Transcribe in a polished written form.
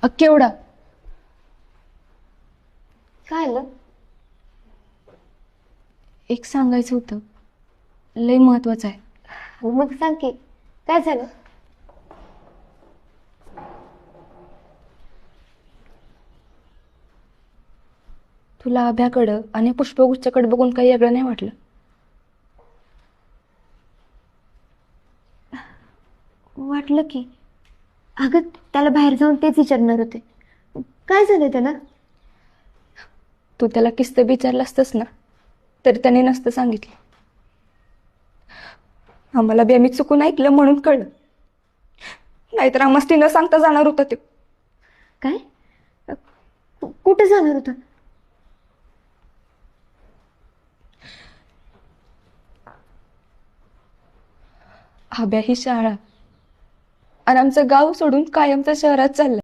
केवढा? काय आलं? एक सांगायचं होतं, लय महत्वाचं आहे. मग सांग की, काय झालं? तुला अभ्याकडं आणि पुष्पगुच्छकडे बघून काही वेगळं नाही वाटलं? वाटलं की. अगं त्याला बाहेर जाऊन तेच विचारणार होते. काय झालं त्याला? तू त्याला किस्त विचारलं असतंस ना, तरी त्याने नसतं सांगितलं. आम्हाला बी आम्ही चुकून ऐकलं म्हणून कळलं, नाहीतर आम्हाला ती न सांगता जाणार होता ते. काय? कुठे जाणार होता? आभ्या ही शाळा आणि आमचं गाव सोडून कायमचं शहरात चाललं.